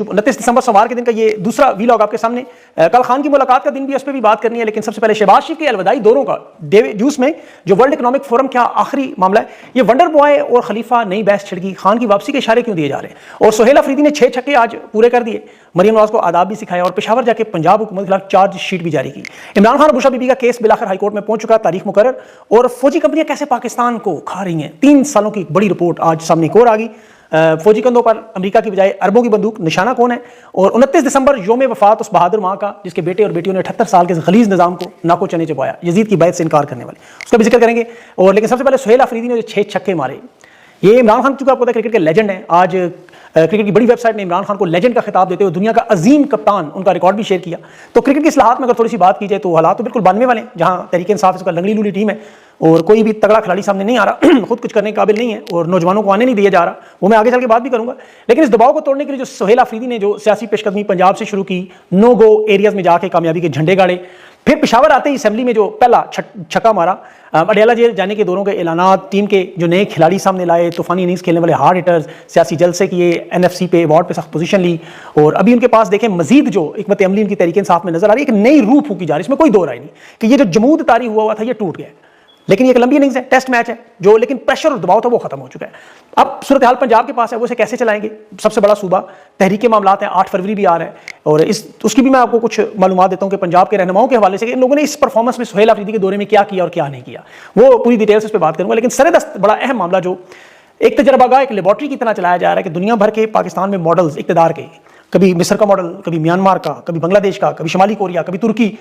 29 दिसंबर सोमवार के दिन का ये दूसरा वीलॉग आपके सामने। कल खान की मुलाकात का दिन भी उस पर भी बात करनी है, लेकिन सबसे पहले शहबाज शरीफ के अलविदाई दौरों का ड्यूस में जो वर्ल्ड इकोनॉमिक फोरम का आखिरी मामला है, ये वंडर बॉय और खलीफा नई बहस छिड़की, खान की वापसी के इशारे क्यों दिए जा रहे हैं, और सुहेल अफरीदी ने 6 छक्के आज पूरे कर दिए, मरियम नवाज को आदाब भी सिखाया और पेशावर जाके पंजाब हुकूमत के खिलाफ चार्ज शीट भी जारी की। इमरान खान और बुशरा बीबी का केस बिलाखिर हाईकोर्ट में पहुंच चुका, तारीख मुकर्रर, और फौजी कंपनियां कैसे पाकिस्तान को खा रही हैं। 3 सालों की बड़ी रिपोर्ट आज सामने एक और आ गई। फौजी कंधों पर अमेरिका की बजाय अरबों की बंदूक, निशाना कौन है, और 29 दिसंबर योम वफात उस बहादुर माँ का जिसके बेटे और बेटियों ने 78 साल के खलीज निजाम को नाको चने चबाया, यजीद की बैत से इनकार करने वाले, उसका भी जिक्र करेंगे। और लेकिन सबसे पहले सुहेल अफरीदी ने जो 6 छक्के मारे, ये इमरान खान चूंकि आपको पता है क्रिकेट के लेजेंड हैं, आज क्रिकेट की बड़ी वेबसाइट ने इमरान खान को लेजेंड का खिताब देते हुए दुनिया का अजीम कप्तान उनका रिकॉर्ड भी शेयर किया। तो क्रिकेट की इस्लाहात में अगर थोड़ी सी बात की जाए तो हालात तो बिल्कुल 92 वाले हैं, जहाँ तहरीक इंसाफ इसका लंगड़ी लूली टीम है और कोई भी तगड़ा खिलाड़ी सामने नहीं आ रहा, खुद कुछ करने के काबिल नहीं है और नौजवानों को आने नहीं दिया जा रहा, वो मैं आगे चल के बात भी करूंगा। लेकिन इस दबाव को तोड़ने के लिए जो सुहेल अफरीदी ने जो सियासी पेशकदमी पंजाब से शुरू की, नो गो एरियाज में जाके कामयाबी के झंडे गाड़े, फिर पेशावर आते ही असेंबली में जो पहला छक्का मारा, अडयाला जेल जाने के दौरों के ऐलानात, टीम के जो नए खिलाड़ी सामने लाए, तूफानी इनिंग्स खेलने वाले हार्ड हिटर्स, सियासी जलसे किए, NFC पे अवार्ड पे सख्त पोजीशन ली, और अभी उनके पास देखें मजीद जो हिकमत अमली उनकी तहरीक इंसाफ में नजर आ रही है, एक नई रूह फूकी जा रही है, इसमें कोई दो राय नहीं कि ये जो जमूद तारी हुआ था ये टूट गया। लेकिन ये एक लंबी इनिंग्स है, टेस्ट मैच है जो, लेकिन प्रेशर और दबाव था वो खत्म हो चुका है। अब सूरत हाल पंजाब के पास है, वो इसे कैसे चलाएंगे, सबसे बड़ा सूबा तहरीक के मामलात हैं, 8 फरवरी भी आ रहा है, और उसकी भी मैं आपको कुछ मालूमात देता हूँ कि पंजाब के रहनुमाओं के हवाले से इन लोगों ने इस परफॉर्मेंस में सुहेल अफरीदी के दौरे में क्या किया और क्या नहीं किया, वो पूरी डिटेल से इस पर बात करूंगा। लेकिन सरदस्त बड़ा अहम मामला जो एक तजर्बागाह, एक लेबॉर्ट्री की तरह चलाया जा रहा है कि दुनिया भर के पाकिस्तान में मॉडल्स इक़्तिदार के, कभी मिस्र का मॉडल, कभी म्यांमार का, कभी बांग्लादेश का, कभी शुमाली कोरिया, कभी तुर्की,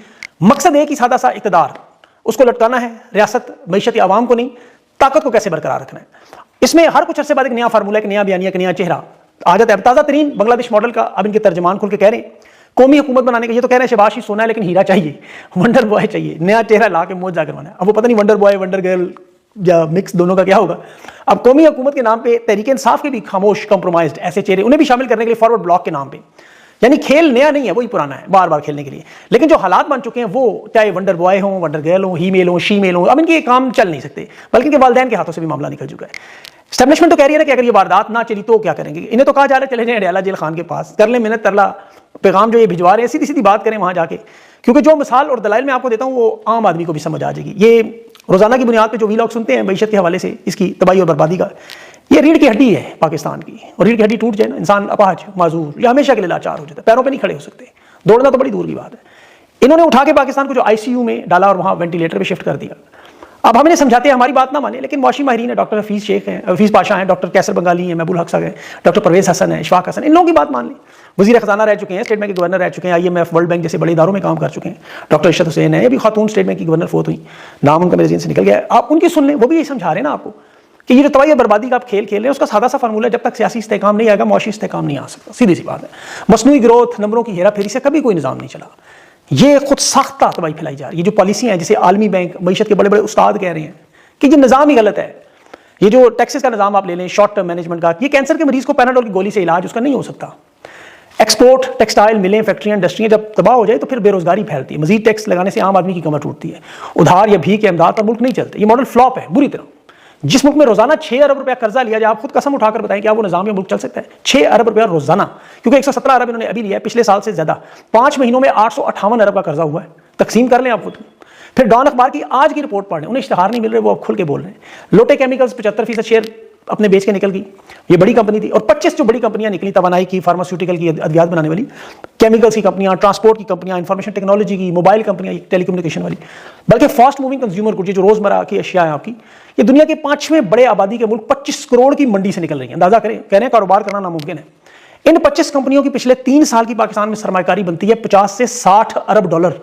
मकसद एक ही सादा सा इक़्तिदार, उसको लटकाना है, रियासत मैशत आवाम को नहीं, ताकत को कैसे बरकरार रखना है। इसमें हर कुछ अरसे बाद एक नया फार्मूला, एक नया बयानिया, एक नया चेहरा आ जाता है। ताज़ा तरीन बांग्लादेश मॉडल का अब इनके तर्जमान खुल के कह रहे हैं, कौमी हुकूमत बनाने के, ये तो कह रहे हैं शहबाज शरीफ सोना है लेकिन हीरा चाहिए, वंडर बॉय चाहिए, नया चेहरा ला के मौजा करवाना है। अब वो पता नहीं वंडर बॉय वंडर गर्ल या मिक्स दोनों का क्या होगा। अब कौमी हुकूमत के नाम पे तहरीक इंसाफ के भी खामोश कॉम्प्रोमाइज्ड ऐसे चेहरे, उन्हें भी शामिल करने के लिए फॉरवर्ड ब्लॉक के नाम पे, यानी खेल नया नहीं है, वही पुराना है बार बार खेलने के लिए। लेकिन जो हालात बन चुके हैं वो चाहे वंडर बॉय हो, वंडर गर्ल हो, ही मेल हो, शी मेल हो, अब इनके काम चल नहीं सकते, बल्कि इनके वालिदैन के हाथों से भी मामला निकल चुका है। एस्टेब्लिशमेंट तो कह रही है ना कि अगर ये वारदात ना चली तो क्या करेंगे। इन्हें तो कहा जा रहा है चले जाए अडयाला जेल खान के पास, कर ले मेहनत तरला, पैगाम जो ये भिजवा रहे हैं सीधी सीधी बात करें वहां जाके, क्योंकि जो मिसाल और दलाइल मैं आपको देता हूँ वो आम आदमी को भी समझ आ जाएगी। ये रोजाना की बुनियाद पर जो वीलॉग सुनते हैं मईशत के हवाले से, इसकी तबाही और बर्बादी का, ये रीढ़ की हड्डी है पाकिस्तान की, और रीढ़ की हड्डी टूट जाए ना, इंसान अपाहज, माजूर या हमेशा के लिए लाचार हो जाता है, पैरों पे नहीं खड़े हो सकते, दौड़ना तो बड़ी दूर की बात है। इन्होंने उठा के पाकिस्तान को जो ICU में डाला और वहाँ वेंटिलेटर पे शिफ्ट कर दिया। अब हम इन्हें समझाते हैं, हमारी बात ना माने, लेकिन मौशी माहिरीन है, डॉक्टर हफीज शेख हैं, हफीज पाशा हैं, डॉक्टर कैसर बंगाली हैं, महबूल हक साहब हैं, डॉक्टर परवेज हसन है, इशफाक हसन, इन लोगों की बात मान ली। वजीर खजाना रह चुके हैं, स्टेट बैंक के गवर्नर रह चुके हैं, IMF वर्ल्ड बैंक जैसे बड़े इदारों में काम कर चुके हैं। डॉक्टर इशरत हुसैन है, अभी खातून स्टेट बैंक की गवर्नर फोत हुई, नाम उनका मेरे ज़हन से निकल गया, आप उनकी सुन लें, वो भी यही समझा रहे हैं ना आपको कि ये जो तबाही बर्बादी का आप खेल खेल रहे हैं उसका सादा सा फार्मूला, जब तक सियासी इस्तेहकाम नहीं आएगा मौशी इस्तेहकाम नहीं आ सकता, सीधी सी बात है। मसनूई ग्रोथ, नंबरों की हेरा फेरी से कभी कोई निज़ाम नहीं चला, ये खुद साख्ता तबाही फैलाई जा रही है। ये जो पॉलिसियाँ हैं, जिसे आलमी बैंक, मईशत के बड़े बड़े उस्ताद कह रहे हैं कि ये निज़ाम ही गलत है। ये जो टैक्सेस का निज़ाम आप ले लें, शॉर्ट टर्म मैनेजमेंट का, ये कैंसर के मरीज को पैनाडोल की गोली से इलाज उसका नहीं हो सकता। एक्सपोर्ट, टेक्सटाइल मिलें, फैक्ट्रियाँ, इंडस्ट्रियाँ जब तबाह हो जाए तो फिर बेरोजगारी फैलती है, मजीद टैक्स लगाने से आम आदमी की कमर टूटती है, उधार या भीख या इमदाद पर मुल्क नहीं चलते। ये मॉडल फ्लॉप है बुरी तरह। जिस मुल्क में रोजाना 6 अरब रुपया कर्जा लिया जाए, आप खुद कसम उठाकर बताएं कि आप वो निजाम या मुल्क चल सकता है 6 अरब रुपया रोजाना, क्योंकि 117 अरब इन्होंने अभी लिया है, पिछले साल से ज्यादा। 5 महीनों में 858 अरब का कर्जा हुआ है, तकसीम कर लें आप खुद। फिर डॉन अखबार की आज की रिपोर्ट पढ़ लें, उन्हें इश्तिहार नहीं मिल रहे, वो अब खुल के बोल रहे हैं। लोटे केमिकल्स 75% शेयर अपने बेच के निकल गई, ये बड़ी कंपनी थी, और 25 जो बड़ी कंपनियां निकली, तवानाई की, फार्मास्यूटिकल की, अद्वियात बनाने वाली, केमिकल्स की कंपनियां, ट्रांसपोर्ट की कंपनियां, इंफॉर्मेशन टेक्नोलॉजी की, मोबाइल कंपनियां, टेलीकम्युनिकेशन वाली, बल्कि फास्ट मूविंग कंज्यूमर गुड्स जो रोजमर्रा की अशिया है आपकी, ये दुनिया के 5वें बड़े आबादी के मुल्क 25 करोड़ की मंडी से निकल रही है। अंदाजा करें, कह रहे हैं कारोबार करना नामुमकिन है। इन 25 कंपनियों की पिछले 3 साल की पाकिस्तान में सरमाकारी बनती है 50 से 60 अरब डॉलर।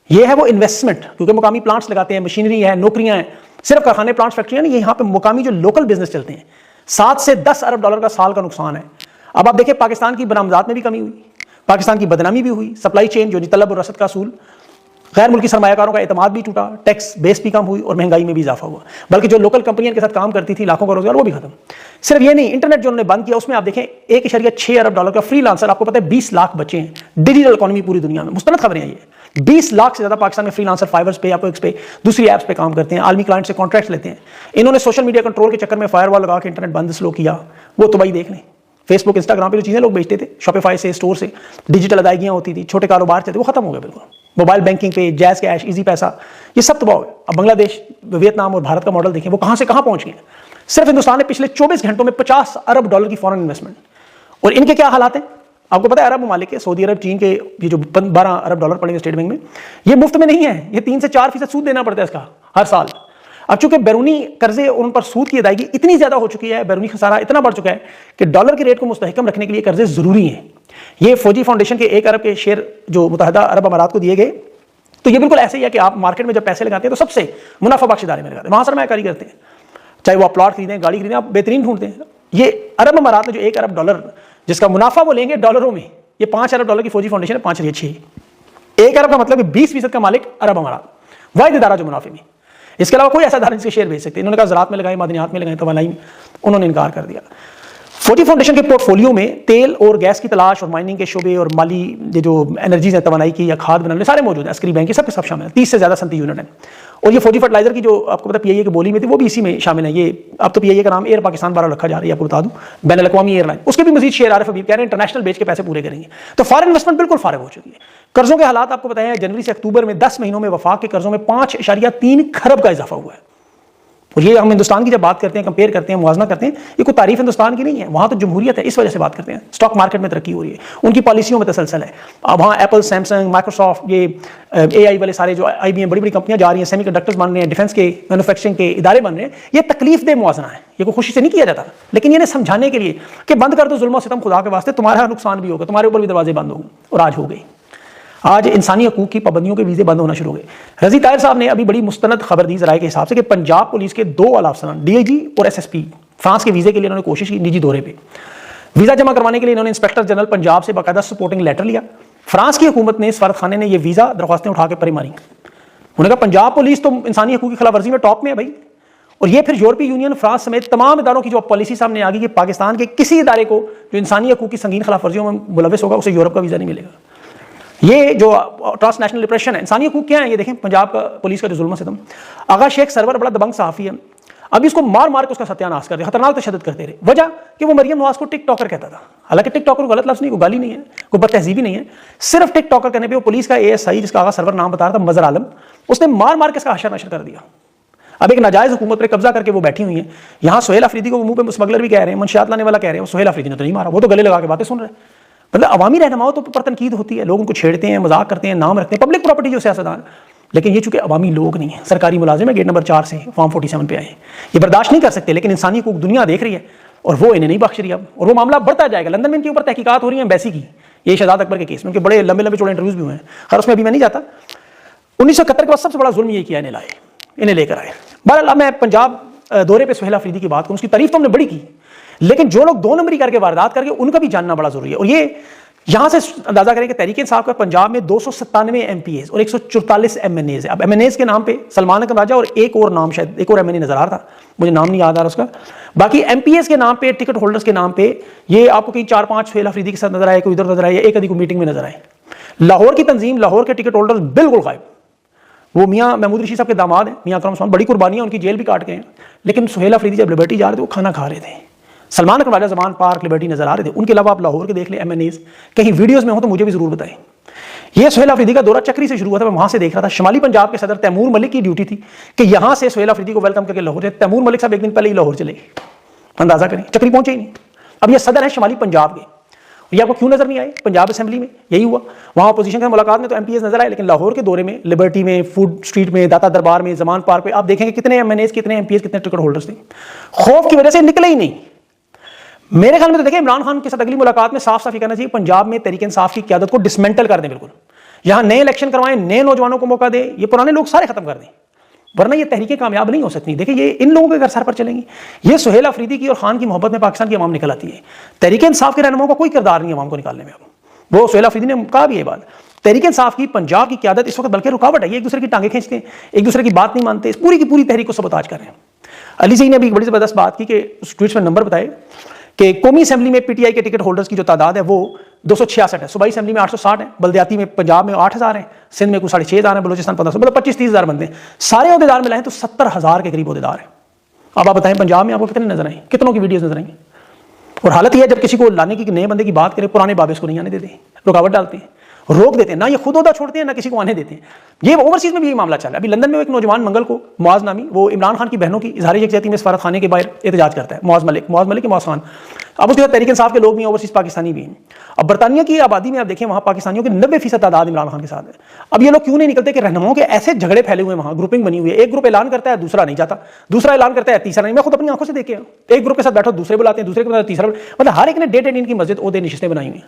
ये है वो इन्वेस्टमेंट, क्योंकि मुकामी प्लांट्स लगाते हैं, मशीनरी है, नौकरियां हैं, सिर्फ कारखाने, प्लांट्स, फैक्ट्रियां नहीं, यहाँ पे मुकामी जो लोकल बिजनेस चलते हैं। 7 से 10 अरब डॉलर का साल का नुकसान है। अब आप देखिए पाकिस्तान की बरामदात में भी कमी हुई, पाकिस्तान की बदनामी भी हुई, सप्लाई चेन जो तलब और रसद का असूल, गैर मुल्की सरमायाकारों का एतमाद भी टूटा, टैक्स बेस भी कम हुई और महंगाई में भी इजाफा हुआ। बल्कि जो लोकल कंपनियों के साथ काम करती थी, लाखों का रोजगार, वो भी खत्म। सिर्फ ये नहीं, इंटरनेट जो उन्होंने बंद किया उसमें आप देखें 1.6 अरब डॉलर का फ्रीलांसर, आपको पता है 20 लाख बच्चे हैं। डिजिटल इकोनॉमी पूरी दुनिया में, मुस्तनद खबरें हैं ये, 20 लाख से ज्यादा पाकिस्तान में फ्रीलांसर फाइवर्स पे, अपवर्क्स पे, दूसरी ऐप्स पे काम करते हैं, आलमी क्लाइंट से कॉन्ट्रैक्ट लेते हैं। इन्होंने सोशल मीडिया कंट्रोल के चक्कर में फायरवॉल लगा के इंटरनेट बंद स्लो किया, वो तबाही देख लें। फेस बुक इंस्टाग्राम पे जो चीज़ें लोग बेचते थे शॉपिफाई से, स्टोर से, डिजिटल अदायगियाँ होती थी, छोटे कारोबार चलते, वो खत्म हो गए बिल्कुल। मोबाइल बैंकिंग पे, जैज़ कैश, इजी पैसा, ये सब तबाह हुए। अब बांग्लादेश, वियतनाम और भारत का मॉडल देखें, वो कहाँ से कहाँ पहुँच गए। सिर्फ हिंदुस्तान ने पिछले 24 घंटों में $50 अरब की फॉरेन इन्वेस्टमेंट, और इनके क्या हालात हैं आपको पता है। अरब ममालिक के, सऊदी अरब, चीन के ये जो $12 अरब पड़ेंगे स्टेट बैंक में, ये मुफ्त में नहीं है, ये 3 से 4% सूद देना पड़ता है इसका हर साल। अब चूंकि बैरूनी कर्जे और उन पर सूद की अदायगी इतनी ज्यादा हो चुकी है, बैरूनी खसारा इतना बढ़ चुका है कि डॉलर के रेट को मुस्तहकम रखने के लिए कर्जे जरूरी हैं। ये फौजी फाउंडेशन के 1 अरब के शेयर जो मुत्तहदा अरब अमारात को दिए गए, तो ये बिल्कुल ऐसे ही है कि आप मार्केट में जब पैसे लगाते हैं तो सबसे मुनाफा बख्श इदारे में लगाते हैं, वहां सरमायाकारी करते हैं। चाहे वो आप प्लॉट खरीदें, गाड़ी खरीदें, आप बेहतरीन ढूंढते हैं। ये अरब अमारात में जो 1 अरब डॉलर जिसका मुनाफा वो लेंगे डॉलरों में, ये $5 अरब की फौजी फाउंडेशन है, 5 या 6। 1 अरब का मतलब कि 20% का मालिक अरब अमारात, वाहिद इदारा जो मुनाफे में। इसके अलावा कोई ऐसा इदारा जिसके शेयर बेच सकते हैं। इन्होंने कहा ज़राअत में लगाए, मादनियात में लगाए, तवानाई में, उन्होंने इनकार कर दिया। फौजी फाउंडेशन के पोर्टफोलियो में तेल और गैस की तलाश और माइनिंग के शोबे और माली ये जो एनर्जीज है, तवानाई की या खाद बनाने सारे मौजूद हैं, अस्करी बैंक के सब शामिल हैं। 30 से ज़्यादा सनती यूनिट हैं। और ये फौजी फर्टिलाइजर की जो आपको पता PIA की बोली में थी, वो भी इसी में शामिल है। ये अब तो PIA का नाम एयर पाकिस्तान 12 रखा जा रहा है, आपको बता दूं, बैनुल अक़वामी एयरलाइन, उसके भी मजीद शेयर आरिफ हबीब कह रहे हैं इंटरनेशनल बेच के पैसे पूरे करेंगे। तो फॉरेन इन्वेस्टमेंट बिल्कुल फारिग हो चुकी है। कर्जों के हालात आपको बताया, जनवरी से अक्टूबर में 10 महीनों में वफाक के कर्जों में 5.3 खरब का इजाफा हुआ है। और ये हम हिंदुस्तान की जब बात करते हैं, कंपेयर करते हैं, मुआवजा करते हैं, ये कोई तारीफ हिंदुस्तान की नहीं है, वहाँ तो जमहूरियत है, इस वजह से बात करते हैं। स्टॉक मार्केट में तरक्की हो रही है, उनकी पॉलिसियों में तसलसल है। अब वहाँ एप्पल, सैमसंग, माइक्रोसॉफ्ट, ये AI वाले सारे जो IBM बड़ी बड़ी कंपनियां जा रही हैं, सेमीकंडक्टर्स बन रहे हैं, डिफेंस के मैन्युफैक्चरिंग के इदारे बन रहे हैं। ये तकलीफ दे मुआवजा है, ये कोई खुशी से नहीं किया जाता, लेकिन ये समझाने के लिए कि बंद कर दो जुल्म और सितम, खुदा के वास्ते तुम्हारा नुकसान भी होगा, तुम्हारे ऊपर भी दरवाजे बंद होंगे। और आज हो गए। आज इंसानी हकूक की पाबंदियों के वीज़े बंद होना शुरू हो गए। रज़ी ताहिर साहब ने अभी बड़ी मुस्तनद खबर दी ज़राए के हिसाब से कि पंजाब पुलिस के 2 आला अफसरान DIG और SSP फ्रांस के वीज़े के लिए उन्होंने कोशिश की, निजी दौरे पे वीज़ा जमा करवाने के लिए इन्होंने इंस्पेक्टर जनरल पंजाब से बाकायदा सपोर्टिंग लेटर लिया। फ्रांस की हुकूमत ने, सफारत खाने ने, ये वीज़ा दरख्वास्तें उठा के परे मारी। उन्होंने कहा पंजाब पुलिस तो इंसानी हकूक की खिलाफ वर्जी में टॉप में है भाई। और ये फिर यूरोपीय यूनियन, फ्रांस समेत तमाम इदारों की जो पॉलिसी सामने आ गई कि पाकिस्तान के किसी इदारे को जो इंसानी हकूक की संगीन खिलाफ वर्जियों में मुलविस होगा, उसे यूरोप का वीज़ा नहीं मिलेगा। ये जो ट्रांसनेशनल रिप्रेशन है, इंसानी हकूक क्या है, ये देखें पंजाब का पुलिस का जो जुल्म सितम। आगा शेख सरवर बड़ा दबंग सहाफ़ी है, अब इसको मार मार के उसका सत्यानाश कर रहे, खतरनाक तशद्दुद करते रहे। वजह कि वो मरियम नवाज को टिकटॉकर कहता था। हालांकि टिकटॉकर को गलत लफ्ज़ नहीं, कोई गाली नहीं है, कोई बदतहजीबी नहीं है, सिर्फ टिकटॉकर कहने पर वो पुलिस का ASI जिसका आगा सरवर नाम बता रहा था, मजर आलम, उसने मार मार के इसका हशर नशर कर दिया। अब एक नाजायज़ हुकूमत पर कब्जा करके वो बैठी हुई है। यहाँ सुहेल अफरीदी को मुंह पे स्मगलर भी कह रहे हैं, मंशियात लाने वाला कह रहे हैं, सुहेल अफरीदी ने तो नहीं मारा, वो तो गले लगा के बातें सुन रहे हैं। मतलब अवामी रहनुमाओं तो पर तनकीद होती है, लोग उनको छेड़ते हैं, मजाक करते हैं, नाम रखते हैं, पब्लिक प्रॉपर्टी जो सियासतदान। लेकिन ये चूंकि अवामी लोग नहीं है, सरकारी मुलाजिम है, गेट नंबर 4 से फॉर्म 47 पे आए, ये बर्दाश्त नहीं कर सकते। लेकिन इंसानी हकूक दुनिया देख रही है और वो इन्हें नहीं बख्श रही अब, और वो मामला बढ़ता जाएगा। लंदन में इनके ऊपर तहकीकात हो रही है एम्बेसी की, ये शहजाद अकबर के केस में, उनके बड़े लंबे लंबे चौड़े इंटरव्यूज भी हुए हैं। खैर उसमें अभी मैं नहीं जाता। 1971 के बाद सबसे बड़ा जुल्म ये किया, इन्हें लाए, इन्हें लेकर आए। बहरहाल मैं पंजाब दौरे पे सुहेल अफरीदी की बात करूँ, उसकी तारीफ तो हमने बड़ी की, लेकिन जो लोग 2 नंबरी करके वारदात करके, उनका भी जानना बड़ा जरूरी है। और ये यहां से अंदाजा करें कि तहरीक इंसाफ का पंजाब में 297 MPAs और 144 MNAs है। अब MNAs के नाम पे सलमान अकरम राजा और एक और नाम, शायद एक और MNA नजर आ रहा था, मुझे नाम नहीं याद आ रहा उसका। बाकी MPAs के नाम पे, टिकट होल्डर्स के नाम पे, ये आपको कहीं 4-5 सुहेल अफरीदी के साथ नजर आए, कोई इधर नजर आए, एक आधी को मीटिंग में नजर आए। लाहौर की तंजीम, लाहौर के टिकट होल्डर्स बिल्कुल गायब। वो मियाँ महमूद रशीद साहब के दामाद हैं, मियाँ अकरम उस्मान, बड़ी कुर्बानियां, उनकी जेल भी काट गए हैं। लेकिन सुहेल अफरीदी जब लिबर्टी जा रहे थे, वो खाना खा रहे थे। सलमान अकरम राजा जमान पार्क, लिबर्टी नजर आ रहे थे। उनके अलावा आप लाहौर के देख ले MNAs, कहीं वीडियोस में हो तो मुझे भी जरूर बताएं। ये सुहेल अफरीदी का दौरा चक्री से शुरू हुआ था, मैं वहां से देख रहा था। शुमाली पंजाब के सदर तैमूर मलिक की ड्यूटी थी कि यहां से सुहेल अफरीदी को वेलकम करके लाहौर। तैमूर मलिक साहब एक दिन पहले ही लाहौर चले, अंदाजा करें, चक्री पहुंचे ही नहीं। अब ये सदर है शुमाली पंजाब के, ये आपको क्यों नजर नहीं आए? पंजाब असेंबली में यही हुआ। वहां अपोजिशन के मुलाकात में तो MPAs नजर आए, लेकिन लाहौर के दौरे में, लिबर्टी में, फूड स्ट्रीट में, दाता दरबार में, जमान पार्क पे आप देखेंगे कितने MNAs, कितने MPAs, कितने टिकट होल्डर्स थे। खौफ की वजह से निकले ही नहीं। मेरे ख्याल में तो देखिए, इमरान खान के साथ अगली मुलाकात में साफ साफ कहना चाहिए पंजाब में तहरीक इंसाफ की क़यादत को डिसमेंटल कर दें बिल्कुल। यहां नए इलेक्शन करवाएं, नए नौजवानों को मौका दें, ये पुराने लोग सारे खत्म कर दें, वरना ये तहरीकें कामयाब नहीं हो सकती। देखिए ये इन लोगों के घर सर पर चलेंगी। ये सुहेल अफरीदी की और खान की मोहब्बत में पाकिस्तान की अवाम निकल आती है। तहरीक इंसाफ के रहनुमाओं का कोई किरदार नहीं है अवाम को निकालने में। अब वो सुहेल अफरीदी ने कहा भी ये बात, तहरीक इंसाफ की पंजाब की क़यादत इस वक्त बल्कि रुकावट है। ये एक दूसरे की टांगे खींचते हैं, एक दूसरे की बात नहीं मानते, इस पूरी की पूरी तहरीक को सबताज कर रहे हैं। अली सही ने अभी बड़ी जबरदस्त बात की कि उस ट्वीट में नंबर बताए कि कौमी असेंबली में PTI के टिकट होल्डर्स की जो तादाद है वो 266 है। सूबाई असेंबली में 860 है, बल्दियाती में पंजाब में 8000 है, सिंध में कुछ 6,500 है, बलोचिस्तान 1500, मतलब 25-30 हज़ार बनते हैं। सारे अहदेदार मिलाएं तो 70,000 के करीब अहदेदार हैं। अब आप बताएं पंजाब में आपको कितने नजर आए, कितनों की वीडियोस नजर आई? اور حالت یہ ہے جب کسی کو لانے کی نئے بندے کی بات کرے پرانے بابے اس کو نہیں آنے دیتے, رکاوٹ ڈالتے ہیں, روک دیتے ہیں, نہ یہ خود عہدہ چھوڑتے ہیں نہ کسی کو آنے دیتے ہیں. یہ اوورسیز میں بھی یہ معاملہ چل رہا ہے. ابھی لندن میں ایک نوجوان منگل کو معاذ نامی, وہ عمران خان کی بہنوں کی اظہار یکجہتی میں سفارت خانے کے باہر احتجاج کرتا ہے. معاذ ملک کے معاذ خان, اب اس کے ساتھ تحریک انصاف کے لوگ بھی ہیں, اوورسیز پاکستانی بھی ہیں. اب برطانیہ کی آبادی میں آپ دیکھیں وہاں پاکستانیوں کی 90% تعداد عمران خان کے ساتھ ہے. اب یہ لوگ کیوں نہیں نکلتے کہ رہنماؤں کے ایسے جھگڑے پھیلے ہوئے ہیں, وہاں گروپنگ بنی ہوئی ہے, ایک گروپ اعلان کرتا ہے دوسرا نہیں جاتا, دوسرا اعلان کرتا ہے تیسرا نہیں. میں خود اپنی آنکھوں سے دیکھے, ایک گروپ کے ساتھ بیٹھو دوسرے بلاتے ہیں, دوسرے کے ساتھ تیسرا, مطلب ہر ایک نے ڈیٹ ان کی مسجد عہدے نشستیں بنائی ہوئی ہیں.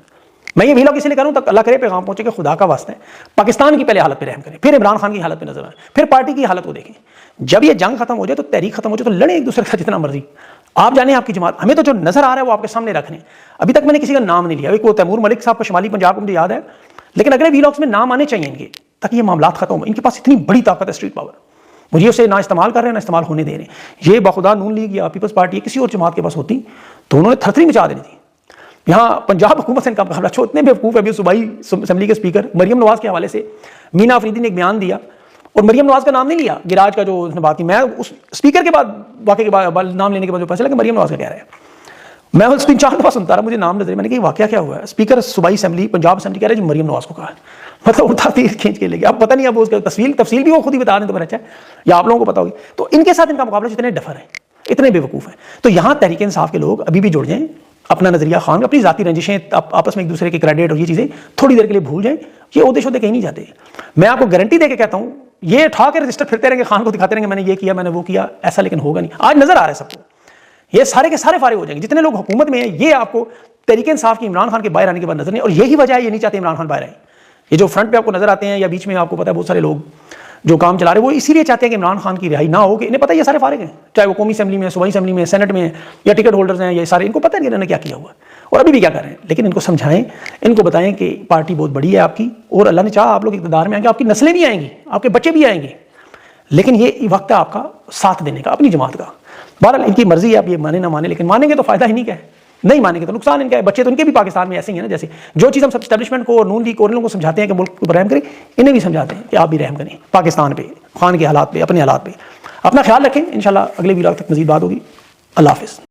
میں یہ ویلاگ اس لیے کر رہا ہوں تک اللہ کرے پیغام پہنچے کہ خدا کا واسطہ ہے پاکستان کی پہلے حالت پہ رحم کریں, پھر عمران خان کی حالت پہ نظر آئیں, پھر پارٹی کی حالت کو دیکھیں. جب یہ جنگ ختم ہو جائے تو تحریک ختم ہو جائے تو لڑیں ایک دوسرے کے ساتھ جتنا مرضی. آپ جانیں آپ کی جماعت, ہمیں تو جو نظر آ رہا ہے وہ آپ کے سامنے رکھنے. ابھی تک میں نے کسی کا نام نہیں لیا. ایک وہ تیمور ملک صاحب کا شمالی پنجاب کو مجھے یاد ہے, لیکن اگلے ویلاگس میں نام آنے چاہیے ان کے, تاکہ یہ معاملات ختم ہو. ان کے پاس اتنی بڑی طاقت ہے اسٹریٹ پاور, مجھے اسے نہ استعمال کر رہے ہیں نہ استعمال ہونے دے رہے ہیں. یہ بخدا نون لیگ یا پیپلز پارٹی کسی اور جماعت کے پاس ہوتی تو انہوں نے تھرتھری مچا دینی تھی. یہاں پنجاب حکومت سے ان کا مقابلہ چھو, اتنے بیوقوف ہے. ابھی صوبائی اسمبلی کے اسپیکر مریم نواز کے حوالے سے مینا افریدی نے ایک بیان دیا اور مریم نواز کا نام نہیں لیا, گراج کا جو اس نے بات کی. میں اس اسپیکر کے بعد واقعے کے بعد نام لینے کے بعد جو پتا چلا کہ مریم نواز کا کہہ رہا ہے. میں اس کو 4 دفعہ سنتا رہا, مجھے نام نظر, میں نے کہا واقعہ کیا ہوا ہے. اسپیکر صوبائی اسمبلی پنجاب اسمبلی کہہ رہا ہے جو مریم نواز کو کہا ہے, مطلب اٹھا تیر کھینچ کے لے گیا. اب پتہ نہیں اب اس کا تفصیل بھی وہ خود ہی بتا دیں تو اچھا ہے, یا آپ لوگوں کو پتا ہوگی. تو ان کے ساتھ ان کا مقابلہ اتنے ڈفر ہیں, اتنے بیوقوف ہیں. تو یہاں تحریک انصاف کے لوگ ابھی بھی جڑ جائیں, اپنا نظریہ خان, اپنی ذاتی رنجشیں آپس میں ایک دوسرے کے کریڈٹ اور یہ چیزیں تھوڑی دیر کے لیے بھول جائیں. یہ عہدے شہدے کہیں نہیں جاتے. میں آپ کو گارنٹی دے کے کہتا ہوں, یہ اٹھا کے رجسٹر پھرتے رہیں گے, خان کو دکھاتے رہیں گے میں نے یہ کیا میں نے وہ کیا, ایسا لیکن ہوگا نہیں. آج نظر آ رہا ہے سب کو, یہ سارے کے سارے فارغ ہو جائیں گے جتنے لوگ حکومت میں ہیں. یہ آپ کو تحریک انصاف کی عمران خان کے باہر آنے کے بعد نظر نہیں, اور یہی وجہ ہے یہ نہیں چاہتے عمران خان باہر آئے. یہ جو فرنٹ پہ آپ کو نظر آتے ہیں یا بیچ میں آپ کو پتا ہے بہت سارے لوگ جو کام چلا رہے ہیں وہ اسی لیے چاہتے ہیں کہ عمران خان کی رہائی نہ ہو, کہ انہیں پتہ ہے یہ سارے فارغ ہیں, چاہے وہ قومی اسمبلی میں, صوبائی اسمبلی میں, سینٹ میں یا ٹکٹ ہولڈرز ہیں, یہ سارے ان کو پتہ ہے کہ انہوں نے کیا کیا ہوا اور ابھی بھی کیا کر رہے ہیں. لیکن ان کو سمجھائیں, ان کو بتائیں کہ پارٹی بہت بڑی ہے آپ کی, اور اللہ نے چاہا آپ لوگ اقتدار میں آئیں گے, آپ کی نسلیں بھی آئیں گی, آپ کے بچے بھی آئیں گے, لیکن یہ وقت ہے آپ کا ساتھ دینے کا, اپنی جماعت کا. بہرحال ان کی مرضی ہے, آپ یہ مانیں نہ مانیں, لیکن مانیں گے تو فائدہ ہی نہیں کیا ہے, نہیں مانیں گے تو نقصان ان کا ہے. بچے تو ان کے بھی پاکستان میں ایسے ہی ہیں نا, جیسے جو چیز ہم سب اسٹیبلشمنٹ کو اور نون لیگ کو اور ان لوگوں کو سمجھاتے ہیں کہ ملک پر رحم کریں, انہیں بھی سمجھاتے ہیں کہ آپ بھی رحم کریں پاکستان پہ, خان کے حالات پہ, اپنے حالات پہ. اپنا خیال رکھیں, انشاءاللہ اگلے ویلاگ تک مزید بات ہوگی. اللہ حافظ.